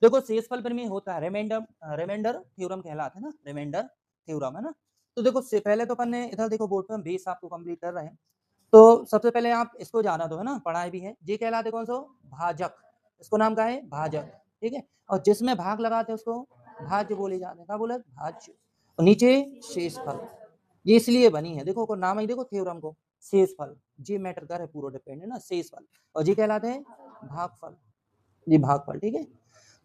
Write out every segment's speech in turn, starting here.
देखो शेषफल पर में होता है रिमाइंडर थ्योरम कहलाता है ना, रिमाइंडर थ्योरम है ना। तो देखो से पहले तो अपन ने इधर देखो बोर्ड पे बेस आपको कंप्लीट कर रहे हैं। तो सबसे पहले आप इसको जाना दो है ना, पढ़ाई भी है। ये कहलाते कौन सा? भाजक। इसको नाम क्या है? भाजक। ठीक है। और जिसमें भाग लगाते हैं उसको भाज्य बोले जाते हैं। क्या बोले? भाज्य। और नीचे शेषफल। ये इसलिए बनी है, देखो को नाम ही देखो थ्योरम को, शेषफल। ये मैटर कर है पूरा डिपेंड है ना, शेषफल। और ये कहलाते हैं भागफल। ये भागफल। ठीक है।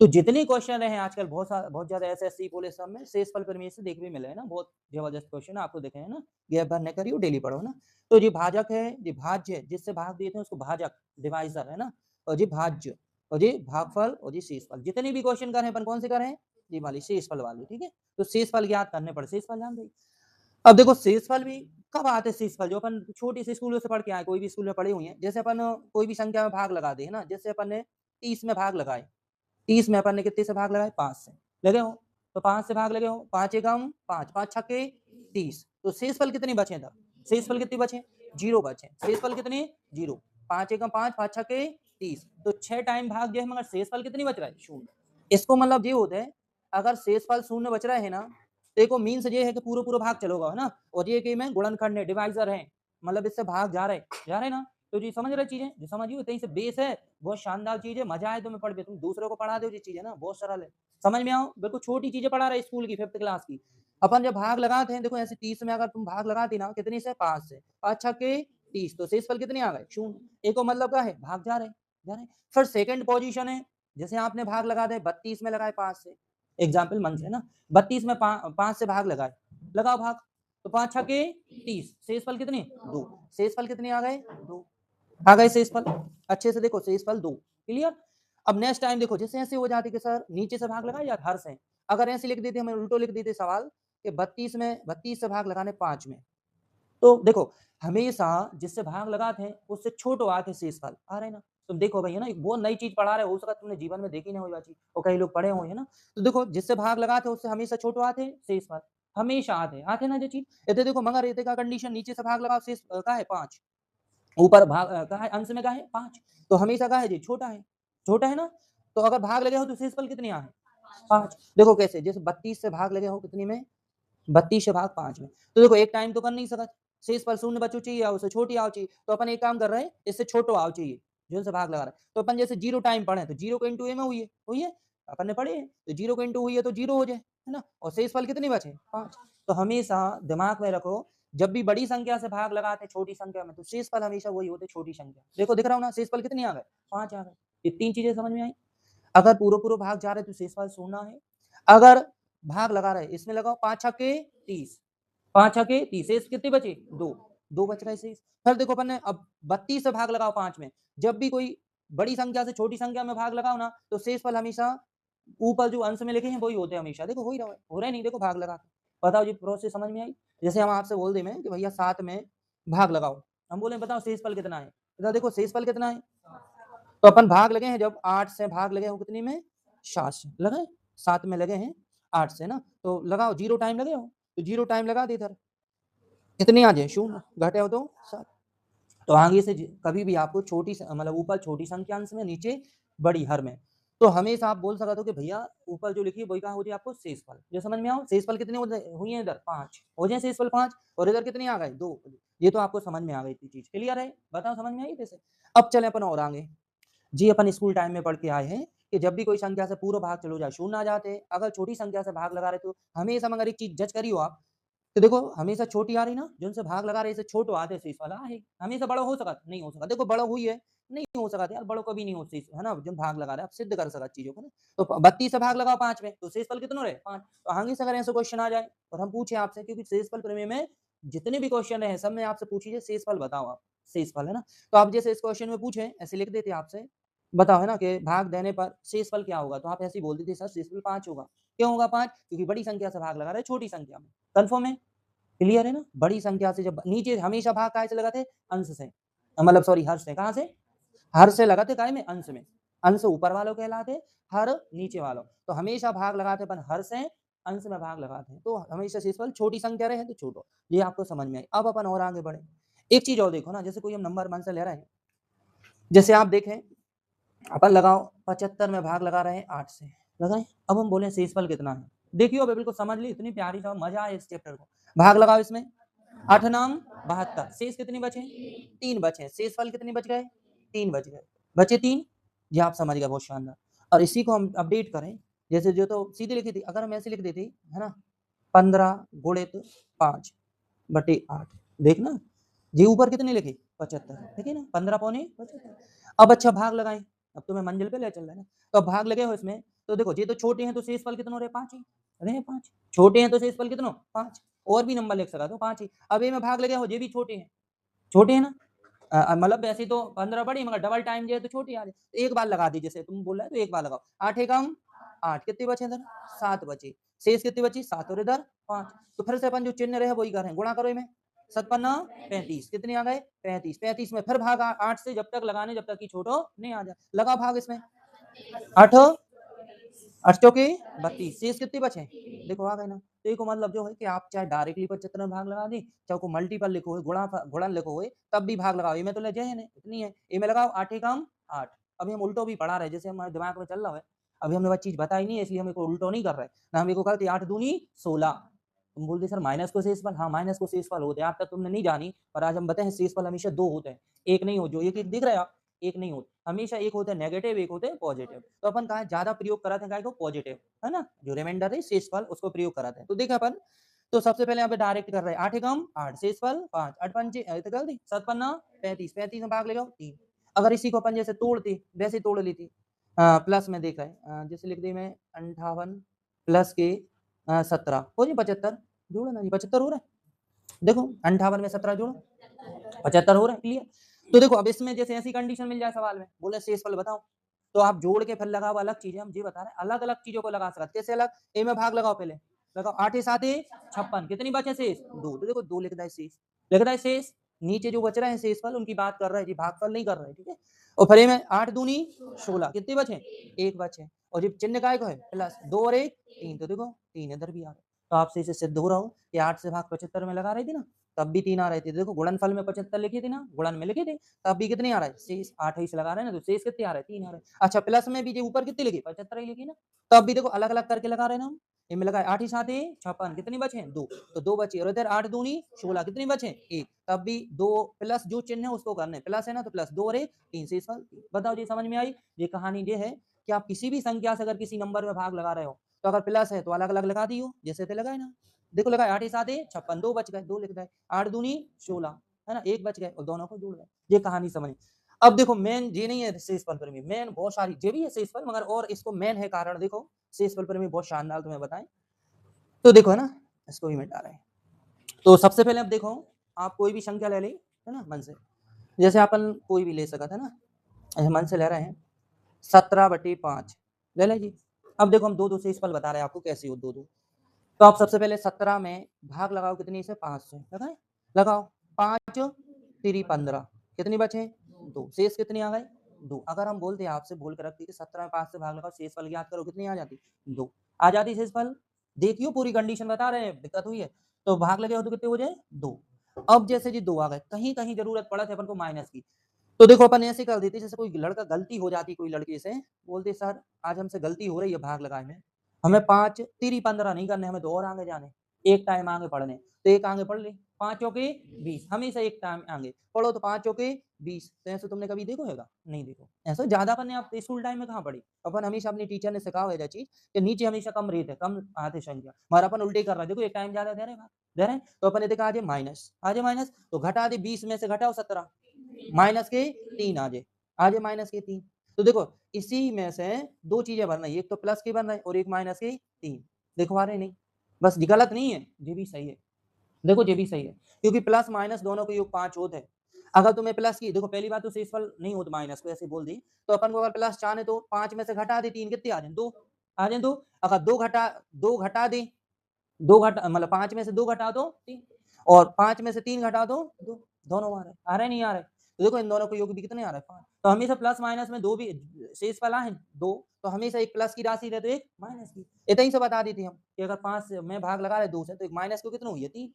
तो जितने क्वेश्चन रहे हैं आजकल बहुत ज्यादा एसएससी पुलिस सब में शेषफल परिमेय से देखने मिले है ना, बहुत जबरदस्त क्वेश्चन आपको देखे है ना। गैप भर न करियो, डेली पढ़ो ना। तो ये भाजक है, ये भाज्य है, जिससे भाग देते हैं उसको भाजक, डिवाइजर है ना। और ये भाज्य, और ये भागफल, और ये शेषफल। जितने भी क्वेश्चन कर रहे हैं अपन कौन से कर रहे हैं? ये वाली शेषफल वाली। ठीक है। तो शेषफल ज्ञात करने पड़े, शेषफल जान दे। अब देखो शेषफल भी कब आते हैं? शेषफल जो अपन छोटी सी स्कूलों से पढ़ के आए, कोई भी स्कूल में पढ़े हुए हैं। जैसे अपन कोई भी संख्या में भाग लगा दे है ना, जैसे अपन ने 30 में भाग लगाए, 30 में अपन ने कितने से भाग लगाए? 5 से लगे हो। तो 5 से भाग लगे हो, 5 एकम 5, 5 छक्के 30। तो शेषफल कितने बचे था? शेषफल कितने बचे? 0 बचे। शेषफल कितने? 0। 5 एकम 5, 5 छक्के 30। तो 6 टाइम भाग गए मगर शेषफल कितनी बच रहा है? 0। इसको मतलब ये होता है, अगर शेषफल 0 बच रहा है ना, देखो मीन्स ये है कि पूरा पूरा भाग चलोगा है ना। और ये कि मैं गुणनखंड है, डिवाइजर है, मतलब इससे भाग जा रहे ना। तो जी समझ रहे चीजें, जो समझिए कहीं से बेस है, बहुत शानदार चीज है। मजा आए तुम्हें पढ़ के, तुम दूसरों को पढ़ा दो ये चीज है ना, बहुत सरल है। समझ में आओ, बिल्कुल छोटी चीजें पढ़ा रहे स्कूल की 5th क्लास की। अपन जब भाग लगाते हैं, देखो ऐसे 30 में अगर तुम भाग लगाती ना, कितनी से? 5 से। 5 छक्के 30। तो शेषफल कितने आ गए? 0। एक को मतलब क्या है? भाग जा रहे। फिर सेकंड पोजीशन है, जैसे आपने भाग लगा दे 32 में लगाए 5 से, एग्जाम्पल मन से ना। 32 में 5 से भाग लगाए, लगाओ भाग। तो 5 छक्के 30। शेषफल कितने? 2। शेषफल कितने आ गए? 2 आ गए शेषफल। अच्छे से देखो, शेषफल 2। क्लियर। अब नेक्स्ट टाइम देखो, जैसे ऐसे हो जाती कि सर नीचे से भाग लगाए या हर से, अगर ऐसे लिख देते, हमें उल्टो लिख देते सवाल कि 32 से भाग लगाने 5 में। तो देखो हमेशा जिससे भाग लगाते हैं उससे छोटो आके शेषफल आ रहे ना। तुम देखो भाई है ना, एक बहुत नई चीज पढ़ा रहे हो सकता तुमने जीवन में देखी नहीं हो चीज, और कई लोग पढ़े हुए है ना। तो देखो जिससे भाग लगाते हैं उससे हमेशा छोटो आते हैं शेषफल, हमेशा आते ना ये चीज। ये देखो मगर ये का कंडीशन, नीचे से भाग लगाओ शेष का है 5, ऊपर भाग कहा है अंश में, कहा है 5। तो हमेशा कहा है जी छोटा है ना। तो अगर भाग लगे हो तो शेषफल कितने आ है? 5। देखो कैसे, जैसे 32 से भाग लगे हो कितनी में? 32 से भाग 5 में। तो देखो एक टाइम तो कर नहीं सकत, शेषफल 0 बचो चाहिए, उससे छोटी आओ चाहिए। तो अपन एक काम कर रहे हैं, इससे छोटो आओ चाहिए जो से भाग लगा रहे हैं। तो अपन जैसे 0 टाइम पढ़े तो 0 को इंटू ए में हुई है, अपन ने पढ़े हैं। तो 0 को इंटू हुई है तो 0 हो जाए है ना। और शेषफल कितने बचे? 5। तो हमेशा दिमाग में रखो, जब भी बड़ी संख्या से भाग लगाते छोटी संख्या में, तो शेषफल हमेशा वही होते छोटी संख्या। देखो दिख रहा हूँ ना, शेषफल कितने आ गए? 5 आ गए। ये 3 चीजें समझ में आई। अगर पूरा पूरा भाग जा रहे तो शेषफल 0 है। अगर भाग लगा रहे, इसमें लगाओ 5 छक्के 30, 5 छक्के 30। शेष कितने बचे? 2। 2 बच गए शेष। फिर देखो अपन ने अब 32 से भाग लगाओ 5 में। जब भी कोई बड़ी संख्या से छोटी संख्या में भाग लगाओ ना, तो शेषफल हमेशा ऊपर जो अंश में लिखे हैं वही होते हैं हमेशा। देखो हो रहा है नहीं, देखो भाग लगा के बताओ जी, प्रोसेस समझ में आई। जैसे हम आपसे बोल दे में कि भैया 7 में भाग लगाओ, हम बोले बताओ शेषफल कितना है। इधर देखो शेषफल कितना है। तो अपन भाग लगे हैं, जब 8 से भाग लगे हो कितनी में? 7 से लगे, 7 में लगे हैं 8 से ना। तो लगाओ 0 टाइम लगे हो, तो 0 टाइम लगा दे इधर, कितने आ जाए? 0 घटे हो तो 7। तो आगे से कभी भी आपको छोटी मतलब ऊपर छोटी संख्या अंश में, नीचे बड़ी हर में। तो हमेशा आप बोल सकते हो कि भैया ऊपर जो लिखी है वही कहा हो जाए आपको शेषफल। जो समझ में आओ, शेषफल कितने हुई है? इधर 5 हो जाए शेषफल 5, और इधर कितने आ गए? 2। ये तो आपको समझ में आ गई थी चीज, क्लियर है? बताओ समझ में आई कैसे। अब चले अपन और आगे। जी अपन स्कूल टाइम में पढ़ के आए हैं कि जब भी कोई संख्या से पूरा भाग चलो जाए 0 आ जाते हैं। अगर छोटी संख्या से भाग लगा रहे तो हमेशा, मगर एक चीज जज करियो आप, तो देखो हमेशा छोटी आ रही ना, जो उनसे भाग लगा रहे इसे छोटो आते शेष वाला है। हमेशा बड़ा हो सकता नहीं, हो सकता देखो बड़ा हुई है, नहीं हो सकता यार, बड़ों कभी नहीं हो शेष है ना, जो भाग लगा रहे आप सिद्ध कर सकते चीजों को ना। तो 32 से भाग लगाओ 5 में, तो शेषफल कितना रहे? 5। तो आगे से अगर ऐसे क्वेश्चन आ जाए और हम पूछे आपसे, क्योंकि शेषफल प्रमेय में जितने भी क्वेश्चन रहे सब में आपसे पूछिए शेषफल बताओ आप, शेषफल है ना। तो आप जैसे इस क्वेश्चन में पूछे ऐसे लिख देते आपसे, बताओ है ना कि भाग देने पर शेषफल क्या होगा, तो आप ऐसे ही बोल देते सर शेषफल 5 होगा। क्यों होगा 5? क्योंकि बड़ी संख्या से भाग लगा रहे छोटी संख्या में। कंफर्म है? क्लियर है ना। बड़ी संख्या से जब नीचे हमेशा भाग काय से लगाते? अंश से, मतलब सॉरी हर से। कहां से? हर से लगाते काय में? अंश में। अंश ऊपर वालों कहलाते, हर नीचे वालों। तो हमेशा भाग लगाते अपन हर से, अंश में भाग लगाते हैं। तो हमेशा शेषफल छोटी संख्या रहे तो छोटो, ये आपको समझ में आई। अब अपन और आगे बढ़े। एक चीज और देखो ना, जैसे कोई हम नंबर मन से ले रहे हैं, जैसे आप देखें अपन लगाओ 75 में भाग लगा रहे हैं 8 से, लगाए। अब हम बोले शेषफल कितना है, देखियो अबे बिल्कुल समझ ली, इतनी प्यारी समझ, मजा आए इस चैप्टर को। भाग लगाओ इसमें, 8 नाम 72, शेष कितनी बचे? 3 बचे। शेषफल कितने बच गए? 3 बच गए, बचे 3। ये आप समझ गए, बहुत शानदार। और इसी को हम अपडेट करें, जैसे जो तो सीधी लिखी थी, अगर हम ऐसे लिख देते है ना, 15 गुणित 5 बटे 8, देखना जी ऊपर कितने लिखे? 75, ठीक है ना, 15 पौने 75। अब अच्छा भाग लगाएं, अब तुम्हें मंजिल पे ले चल रहा है ना, तो अब भाग लगे हो इसमें, तो देखो ये तो छोटे हैं तो शेषफल कितना रहे? 5 ही रहे, 5 छोटे हैं तो शेषफल कितना? 5, और भी नंबर लिख सका तो 5 ही। अब ये में भाग लगे हो, ये भी छोटे हैं, छोटे हैं ना, मतलब वैसे तो 15 बड़ी, मगर डबल टाइम जो है तो छोटी आ जाए। एक बार लगा दी, जैसे तुम बोल रहे हो तो एक बार लगाओ। 8 एकम 8, कितने बचे इधर? 7 बचे। शेष कितनी बची? 7 और इधर 5। तो फिर से अपन जो चिन्ह रहे वही कर रहे हैं, गुणा करो इनमें, 7 पन्ना 35, कितने आ गए? 35। 35 में फिर भाग 8 से जब तक लगाने, जब तक कि छोटो नहीं आ जाए, लगा भाग इसमें। 8 8 चौके 32, शेष कितने बचे? देखो आ गए ना। तो एक मतलब जो है कि आप चाहे डायरेक्टली 75 में भाग लगा दी, चाहे को मल्टीपल लिखो है, गुणन लिखो है, तब भी भाग लगाओ। इनमें तो ले जाए इतनी है, इनमें लगाओ 8 एकम 8। अभी हम उल्टो भी पढ़ा रहे, जैसे हमारे दिमाग में चल रहा है, अभी हमने वह चीज बताई नहीं है, इसलिए हम उल्टो नहीं कर रहे ना। हम को कहते 8 दूनी 16। तुम बोलते सर माइनस को शेषफल, हाँ माइनस को शेषफल होते हैं, आप तक तुमने नहीं जानी, पर आज हम बताएं शेषफल हमेशा 2 होते हैं, एक नहीं हो। जो एक दिख रहा है, एक नहीं होता, हमेशा एक होता है नेगेटिव, एक होते हैं पॉजिटिव। तो अपन कहा ज्यादा प्रयोग कराते हैं काय को? पॉजिटिव, है ना, जो रिमाइंडर है शेषफल उसको प्रयोग कराते हैं। तो देखा अपन, तो सबसे पहले यहाँ पे डायरेक्ट कर रहे हैं, 8 एकम 8, शेषफल 5, 8 पंचे 7 पन्ना 35, 35 में भाग ले जाओ 3। अगर इसी को अपन जैसे तोड़ते, वैसे तोड़ लेती, प्लस में देखा है, जैसे लिख दी मैं 58 प्लस के 17 हो जी 75, जोड़ो ना जी, 75 हो रहा है, देखो 58 में 17 जोड़ो, 75 हो रहा है, क्लियर। तो देखो अब इसमें जैसे ऐसी कंडीशन मिल जाए सवाल में, बोले शेषफल बताओ, तो आप जोड़ के फिर लगाओ, अलग चीजें हम ये बता रहे हैं, अलग अलग चीजों को लगा सकते। कैसे अलग? ए में भाग लगाओ, पहले लगाओ 8 7 56, कितनी बचे शेष? 2। तो देखो 2 लिख रहा है शेष, लिख रहा है शेष, नीचे जो बच रहे हैं शेषफल उनकी बात कर रहे हैं जी, भागफल नहीं कर रहे हैं, ठीक है। और फिर में 8 दूनी 16, कितने बचे? 1 बचे। और जब चिन्ह काय को है? प्लस, 2 और 1 3, तो देखो 3 इधर भी आ गए। तो आपसे इसे सिद्ध हो रहा हो कि 8 से भाग 75 में लगा रही थी ना, तब भी 3 आ रहे थे। देखो गुणनफल में 75 लिखी थी ना, गुणन में लिखी थी, तब भी कितने आ रहा है? शेष 8 ही से लगा रहे हैं ना, तो शेष कितने आ रहे हैं? 3 आ रहे हैं। अच्छा प्लस में भी जो ऊपर कितनी लिखी? 75 ही लिखी ना, तब भी देखो अलग अलग करके लगा रहे हैं ना हम। इनमें लगा 8 ही 7 56, कितनी बचे? 2, तो 2 बची। और इधर 8 दूनी 16, कितनी बचे? 1, तब भी 2 प्लस जो चिन्ह है उसको करने, प्लस है ना, तो प्लस 2 और 1 3, शेषफल। बताओ जी समझ में आई? ये कहानी ये है कि आप किसी भी संख्या से अगर किसी नंबर में भाग लगा रहे हो, तो अगर प्लस है तो अलग अलग लगा दियो, जैसे थे लगाए ना। देखो लगा 8 ही 7 56, 2 बच गए, 2 लिख दे, 8 दूनी 16, है ना, 1 बच गए और दोनों को जोड़ गए। ये कहानी समझ। अब देखो मेन ये नहीं है शेषफल प्रेमी, मेन बहुत सारी ये भी है शेषफल, मगर और इसको मेन है कारण, देखो शेषफल प्रेमी बहुत शानदार तुम्हें बताएं। तो देखो है ना, इसको भी मिटा रहे हैं। तो सबसे पहले अब देखो, आप कोई भी संख्या ले ली, है ना, मन से, जैसे अपन कोई भी ले सका था ना, ऐसे मन से ले रहे हैं 17/5 ले लें जी। अब देखो हम 2 शेषफल बता रहे हैं आपको कैसे हो 2 तो आप सबसे पहले 17 में भाग लगाओ, कितनी से? 5 से लगाए, लगाओ 5 3 15, कितनी बचे? 2, शेष कितनी आ गए? 2। अगर हम बोलते आपसे बोल कर रखती कि 17 में 5 से भाग लगाओ, शेषफल ज्ञात करो, कितनी आ जाती? 2 आ जाती शेषफल। देखियो पूरी कंडीशन बता रहे हैं, दिक्कत हुई है तो भाग लगे हो तो कितने हो जाए? 2। अब जैसे जी 2 आ गए, कहीं कहीं जरूरत पड़ा थे अपन को माइनस की, तो देखो अपन ऐसे कर देते, जैसे कोई लड़का गलती हो जाती, कोई लड़के से बोलते सर आज हमसे गलती हो रही है भाग लगाए में, हमें 5 3 15 नहीं करने, हमें 2 और आगे जाने, एक टाइम आगे पढ़ने, तो एक आगे पढ़ ले, 5 चौके 20, हमेशा एक टाइम आगे पढ़ो, तो 5 चौके 20। तो ऐसे तुमने कभी देखो हैगा? नहीं देखो ऐसा ज्यादा अपन ने आप स्कूल टाइम में कहाँ पढ़ी? अपन हमेशा अपनी टीचर ने सिखाओ है चीज कि नीचे हमेशा कम रेट है, कम आते संख्या, मगर अपन उल्टे कर रहे हैं, देखो एक टाइम ज्यादा दे रहे हैं, तो अपन ने देखा आज माइनस, तो घटा दे 20 में से घटाओ 17, माइनस के 3 आ जाए माइनस के 3। तो देखो इसी में से 2 चीजें बन रही है, एक तो प्लस की बन रही है और एक माइनस की 3। देखो आ रहे नहीं, बस ये गलत नहीं है, ये भी सही है, देखो ये भी सही है, क्योंकि प्लस माइनस दोनों के योग 5 होते हैं। अगर तुम्हें प्लस की, देखो पहली बात तो शेषफल नहीं होता माइनस को, ऐसे बोल दी, तो अपन को अगर प्लस चाहे तो 5 में से घटा दे 3, कितने आ जाए? 2 आ जाए। 2 अगर 2 घटा दे, 2 घटा मतलब 5 में से 2 घटा दो 3, और 5 में से 3 घटा दो 2, दोनों आ रहे नहीं आ रहे? तो देखो इन दोनों को योग भी कितने आ रहे हैं? 5। तो हमेशा प्लस माइनस में 2 भी शेषफल आए 2, तो हमेशा एक प्लस की राशि रहे तो एक माइनस की। इतना ही से बता दी थी हम कि अगर 5 में भाग लगा रहे 2 से, तो एक माइनस को कितना हुई है? 3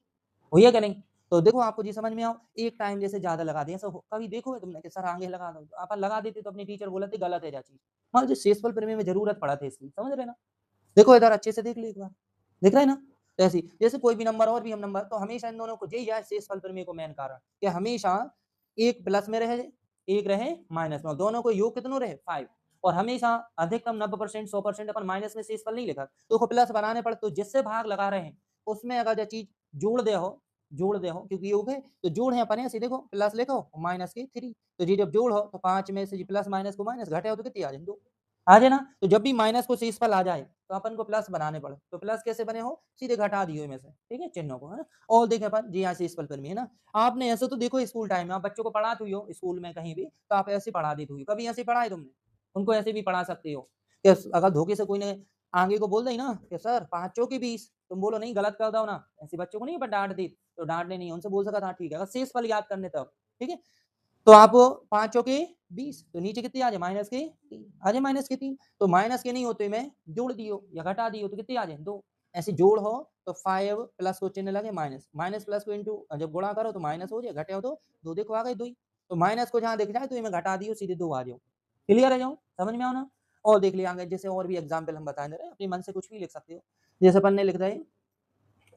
हुई है क्या नहीं? तो देखो आपको जी समझ में आओ, एक टाइम जैसे ज़्यादा लगा दिया, ऐसा कभी देखो है तुमने कि सर आगे लगा दो, अपन लगा देते तो अपनी टीचर बोलते गलत है जा चीज़। मान लीजिए शेषफल प्रमेय में ज़रूरत पड़ा था इसकी, समझ रहे ना? देखो इधर अच्छे से देख लो एक बार, दिख रहा है ना? तो ऐसे ही, जैसे कोई भी नंबर और भी हम नंबर, तो हमेशा इन दोनों को यही है शेषफल प्रमेय को मेन कारण कि हमेशा एक प्लस में रहे, एक रहे माइनस में, और दोनों को योग कितनों रहे 5, और हमेशा अधिकतम 90% 100% अपन माइनस में शेषफल नहीं लिखा, तो प्लस बनाने पड़े, तो जिससे भाग लगा रहे हैं उसमें अगर जो चीज जोड़ दे हो क्योंकि योग है तो जोड़ है अपन ऐसे देखो प्लस लिखो माइनस के 3, तो जी जब जोड़ हो तो 5 में से प्लस माइनस को माइनस घटे हो तो कितनी आ जाए 2 आ जाए ना। तो जब भी माइनस को शेषफल आ जाए तो अपन को प्लस बनाने पड़े, तो प्लस कैसे बने हो, सीधे घटा दिए में से, ठीक है, चिन्हों को, है ना। और देखें अपन जी यहाँ शेषफल पर भी है ना, आपने ऐसे तो देखो स्कूल टाइम में आप बच्चों को पढ़ाते हुई हो स्कूल में कहीं भी, तो आप ऐसे पढ़ा देते हुई, कभी ऐसे पढ़ाए तुमने, उनको ऐसे भी पढ़ा सकते हो कि अगर धोखे से कोई ने आगे को बोल दे ना कि सर 5 चौके 20, तुम बोलो नहीं गलत कर दो ना, ऐसे बच्चों को नहीं पर डांट दी, तो डांटने नहीं, उनसे बोल सका था ठीक है, अगर शेषफल याद करने तब, ठीक है। तो आप 5 चौके 20, तो नीचे कितनी आ जाए माइनस के 3 आ जाए, माइनस के 3, तो माइनस के नहीं होते में जोड़ दियो या घटा दियो तो कितनी आ जाए 2, ऐसे जोड़ हो तो 5 प्लस को चिन्ह लगे माइनस, माइनस प्लस को इंटू जब गुणा करो तो माइनस हो जाए, घटे हो तो 2, देखो आ गए 2 ही, तो माइनस को जहां दिख जाए तो इनमें घटा दियो सीधे 2 आ जाओ, क्लियर है जाओ, समझ में आओ ना। और देख लिया आगे, जैसे और भी एग्जाम्पल हम बता दे रहे हैं, अपने मन से कुछ भी लिख सकते हो, जैसे अपन ने लिख रहे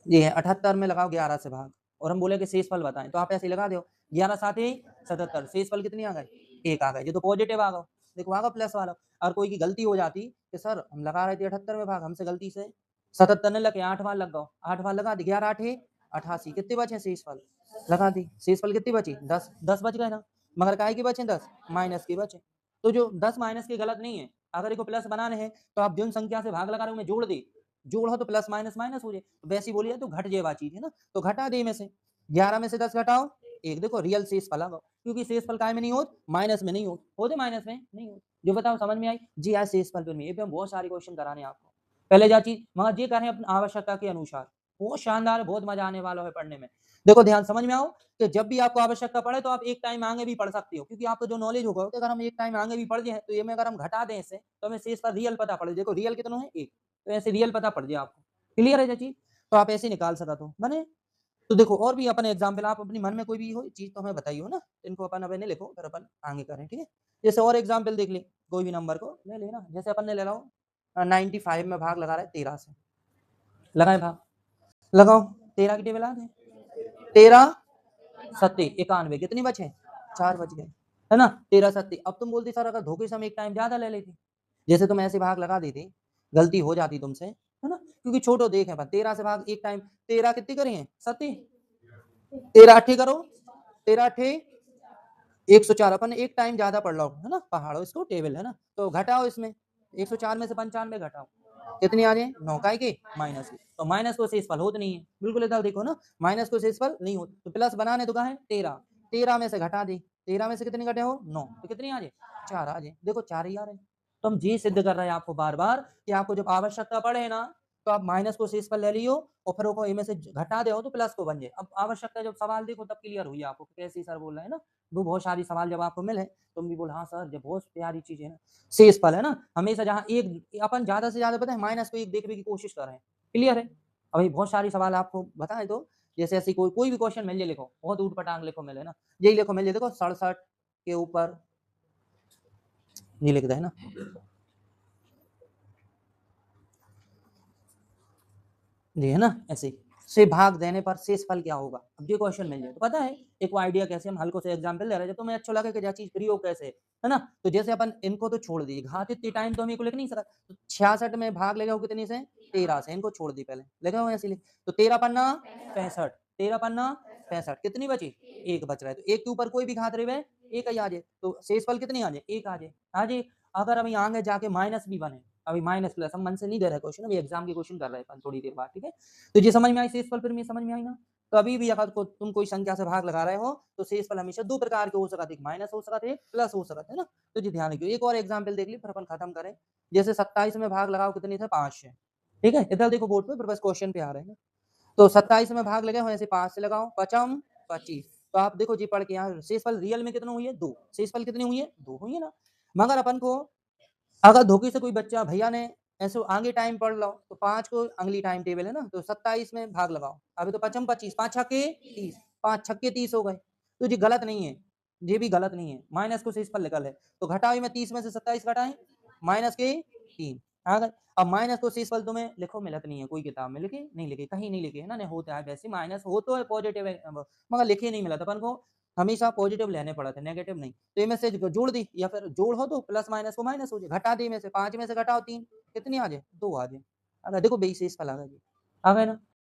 ये है 78 में लगाओ 11 से भाग, और हम बोले कि शेषफल बताएं, तो आप ऐसे लगा दो 11 साथ ही 77, शेषफल कितनी आ गए 1 आ गए, ये तो पॉजिटिव आ गए, देखो आ गया प्लस वाला। और कोई की गलती हो जाती कि सर हम लगा रहे थे 78 में भाग, हमसे गलती से 77 ने लगे 8 बार लग गओ, 8 बार लगा दी, 11 8 88, कितने बचे शेषफल, लगा दी, शेषफल कितनी बची 10, 10 बच गए ना, मगर काय की बचे 10 माइनस के बचे, तो जो 10 माइनस के गलत नहीं है, अगर इनको प्लस बनाने हैं तो आप जिन संख्या से भाग लगा रहे हो उन्हें जोड़ दे, जोड़ हो तो प्लस माइनस माइनस हो जाए, तो वैसी बोलिए तो घट जेवा चीज है ना, तो घटा दे में से 11 में से 10 घटाओ एक, देखो रियल शेषफल आ गो, क्योंकि शेषफल काय में नहीं होत, माइनस में नहीं होते माइनस में नहीं होते, जो बताओ समझ में आई जी। आज शेषफल पे ये हम बहुत सारे क्वेश्चन कराने आपको, पहले जा चीज मगर ये करें अपनी आवश्यकता के अनुसार, बहुत शानदार, बहुत मजा आने वाला है पढ़ने में। देखो ध्यान समझ में आओ कि जब भी आपको आवश्यकता पड़े तो आप एक टाइम आगे भी पढ़ सकते हो, क्योंकि आपको जो नॉलेज होगा कि अगर हम एक टाइम आगे भी पढ़ जाए तो ये में अगर हम घटा दें इससे तो हमें शेषफल रियल पता पड़े, देखो रियल कितना है 1, तो ऐसे रियल पता पड़ जाए आपको, क्लियर है चाची, तो आप ऐसे निकाल सका तो बने। तो देखो और भी अपन एग्जाम्पल, आप अपने मन में कोई भी हो चीज तो हमें बताइए ना, इनको अपन अब नहीं लिखो फिर अपन आगे करें, ठीक है। जैसे और एग्जाम्पल देख ले, कोई भी नंबर को ले लेना, जैसे अपन ने ले लो 95 में भाग लगा रहे 13 से, लगाए भाग, लगाओ 13 की टेबल आ गए, 13 सत्ते 91, कितनी बचे 4 बच गए, है ना, 13 सत्ते। अब तुम बोलती सर अगर धोखे से हम एक टाइम ज्यादा ले लेती, जैसे तुम ऐसे भाग लगा देती, गलती हो जाती तुमसे, है ना, क्योंकि छोटो देखें 13 से भाग एक टाइम, 13 कितनी करी है सत्ती, 13 अट्ठी करो, 13 अट्ठी 104, अपन एक टाइम ज्यादा पढ़ लो, है ना, पहाड़ो इसको टेबल, है ना, तो घटाओ इसमें 104 में से 95 घटाओ, कितनी आ जाए 9 काय के माइनस, तो माइनस को शेषफल होता नहीं है, बिल्कुल इधर देखो ना, माइनस को शेषफल नहीं होता, तो प्लस बनाने तो कहा है 13, 13 में से घटा दी, 13 में से कितनी घटे हो 9, तो कितनी आ जाए 4 आ जाए, देखो 4 ही आ रहे, तो हम ये सिद्ध कर रहे हैं आपको बार बार कि आपको जब आवश्यकता पड़े ना तो आप माइनस को शेषफल ले लियो और फिर वो इनमें से घटा दे तो प्लस को बन जाए। अब आवश्यकता जब सवाल देखो तब क्लियर हुई आपको कैसे सर बोल रहे हैं ना, वो बहुत सारी सवाल जब आपको मिले तुम भी बोल हाँ सर जब बहुत प्यारी चीज है ना, शेषफल है ना, हमेशा जहाँ एक अपन ज्यादा से ज्यादा पता है माइनस को एक देखने की कोशिश कर रहे हैं, क्लियर है। अभी बहुत सारी सवाल आपको बताए तो जैसे ऐसी कोई भी क्वेश्चन मिल जाए लिखो, बहुत ऊट पटांग लिखो मिले ना, यही लिखो मिल जाए, देखो 67 के ऊपर ये लिखता है ना, जी है ना, ऐसे से भाग देने पर शेषफल क्या होगा, अब ये क्वेश्चन मिल जाए तो पता है एक आइडिया कैसे हम हल्को से एग्जांपल ले रहे हैं, तो तुम्हें अच्छा लगे कि यह चीज प्रयोग कैसे है ना। तो जैसे अपन इनको तो छोड़ दीजिए, घात इतनी टाइम तो हम को लिख नहीं सकता, तो 66 में भाग लेगा कितनी से 13 से, इनको छोड़ दी पहले लगा हुआ ऐसे, तो 13 पन्ना 65, 13 पन्ना 65, कितनी बची एक बच रहा है, तो एक के ऊपर कोई भी घात रहे एक ही आ जाए, तो शेषफल कितनी आ जाए एक आ जाए, हाँ जी। अगर अभी आगे जाके माइनस भी बने, अभी माइनस प्लस हम मन से नहीं दे रहे क्वेश्चन, अभी एग्जाम के क्वेश्चन कर रहे हैं थोड़ी देर बाद, ठीक है। तो ये समझ में आई शेषफल, फिर समझ में आई ना। तो अभी भी अगर तुम कोई संख्या से भाग लगा रहे हो तो शेषफल हमेशा दो प्रकार के हो सकते, एक माइनस हो सकता है प्लस हो सकता है ना, तो जी ध्यान रखियो। एक और एग्जाम्पल देख ली फिर अपन खत्म करें, जैसे 27 में भाग लगाओ कितनी थे 5 से, ठीक है, इधर देखो बोर्ड पे फिर बस क्वेश्चन पे आ रहे हैं, तो 27 में भाग लगे हो ऐसे 5 से लगाओ, पचम 25, तो आप देखो जी पढ़ के यहाँ शेषफल रियल में कितना हुई है 2, शेषफल कितनी हुई है 2 हुई है ना। मगर अपन को अगर धोखे से कोई बच्चा भैया ने ऐसे आगे टाइम पढ़ लो तो 5 को अगली टाइम टेबल है ना, तो 27 में भाग लगाओ, अभी तो पचम 25, 5 छके 30, 5 छक्के 30 हो गए। तो ये गलत नहीं है, ये भी गलत नहीं है, माइनस को शेष पर निकल है। तो घटाओ में 30 में से 27 घटाएँ, माइनस के 3 आ गए। अब माइनस को शेषफल तुम्हें लिखो मिलत नहीं है, कोई किताब में लिखे? नहीं लिखे, कहीं नहीं लिखे है ना, नहीं होता है वैसे माइनस हो तो है पॉजिटिव है मगर लिखे नहीं मिला था अपन को, हमेशा पॉजिटिव लेने पड़ा था, नेगेटिव नहीं। तो इनमें से जोड़ दी या फिर जोड़ हो तो प्लस माइनस को माइनस हो जाए, घटा दी में से 5 में से घटाओ 3 कितनी आ जाए? 2 आ जाए। अगर देखो बेई शेषफल आ गया जी, आ गए ना?